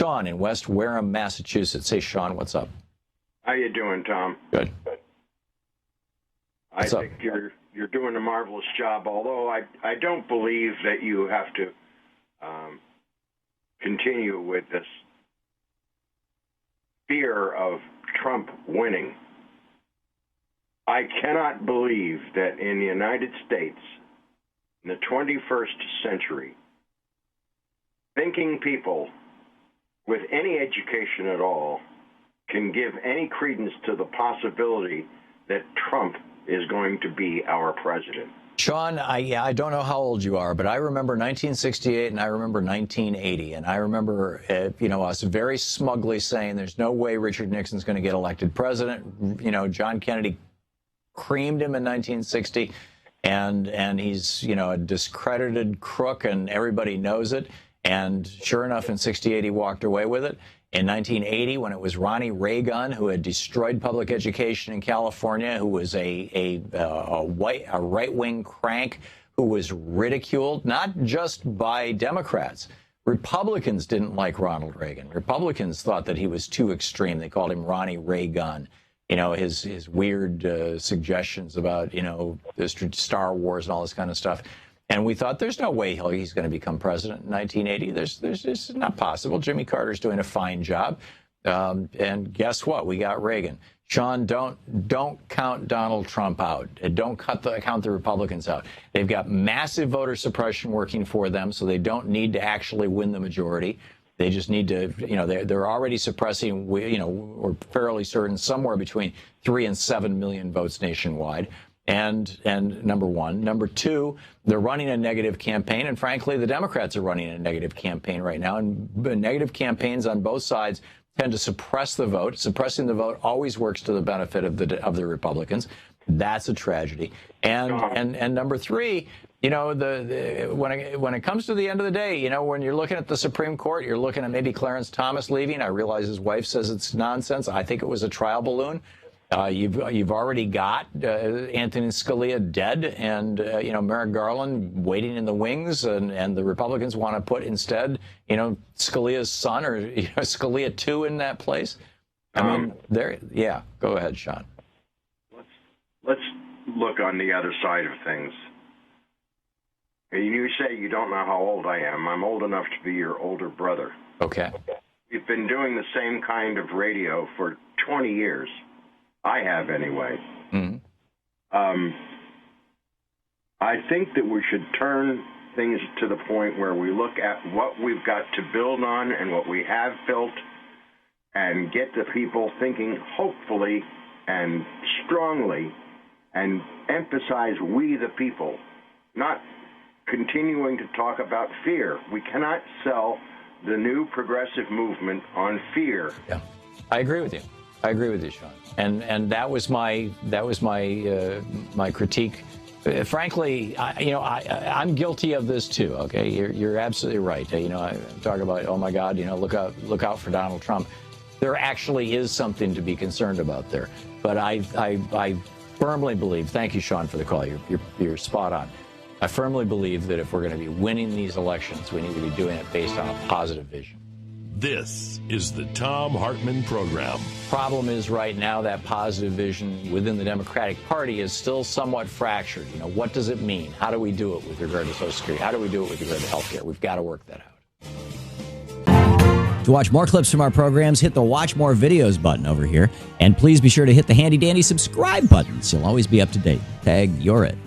Sean in West Wareham, Massachusetts. Hey, Sean, what's up? How you doing, Tom? Good. I think you're doing a marvelous job, although I don't believe that you have to continue with this fear of Trump winning. I cannot believe that in the United States, in the 21st century, thinking people with any education at all can give any credence to the possibility that Trump is going to be our president. Sean, I don't know how old you are, but I remember 1968 and I remember 1980. And I remember, us very smugly saying there's no way Richard Nixon's going to get elected president. John Kennedy creamed him in 1960, and he's, a discredited crook, and everybody knows it. And sure enough, in 68, he walked away with it. In 1980, when it was Ronnie Reagan who had destroyed public education in California, who was a right-wing crank who was ridiculed, not just by Democrats. Republicans didn't like Ronald Reagan. Republicans thought that he was too extreme. They called him Ronnie Reagan. His weird suggestions about, the Star Wars and all this kind of stuff. And we thought there's no way he's going to become president in 1980. There's just not possible. Jimmy Carter's doing a fine job. And guess what? We got Reagan. Sean, don't count Donald Trump out. Don't count the Republicans out. They've got massive voter suppression working for them, so they don't need to actually win the majority. They just need to, they're already suppressing, we're fairly certain, somewhere between 3 and 7 million votes nationwide. And number one. Number two, they're running a negative campaign. And frankly, the Democrats are running a negative campaign right now. And negative campaigns on both sides tend to suppress the vote. Suppressing the vote always works to the benefit of the Republicans. That's a tragedy. And number three, when it comes to the end of the day, when you're looking at the Supreme Court, you're looking at maybe Clarence Thomas leaving. I realize his wife says it's nonsense. I think it was a trial balloon. You've already got Anthony Scalia dead, and Merrick Garland waiting in the wings, and the Republicans want to put instead Scalia's son or Scalia 2 in that place. Yeah. Go ahead, Sean. Let's look on the other side of things. You say you don't know how old I am. I'm old enough to be your older brother. Okay. We've been doing the same kind of radio for 20 years. I have, anyway. Mm-hmm. I think that we should turn things to the point where we look at what we've got to build on and what we have built and get the people thinking hopefully and strongly and emphasize we the people, not continuing to talk about fear. We cannot sell the new progressive movement on fear. Yeah, I agree with you. Sean. And that was my critique. Frankly, I'm guilty of this too. Okay, you're absolutely right. I'm talking about, oh my God, look out for Donald Trump. There actually is something to be concerned about there. But I firmly believe. Thank you, Sean, for the call. You're spot on. I firmly believe that if we're going to be winning these elections, we need to be doing it based on a positive vision. This is the Thom Hartmann Program. Problem is right now that positive vision within the Democratic Party is still somewhat fractured. What does it mean? How do we do it with regard to Social Security? How do we do it with regard to health care? We've got to work that out. To watch more clips from our programs, hit the Watch More Videos button over here. And please be sure to hit the handy-dandy subscribe button so you'll always be up to date. Tag, you're it.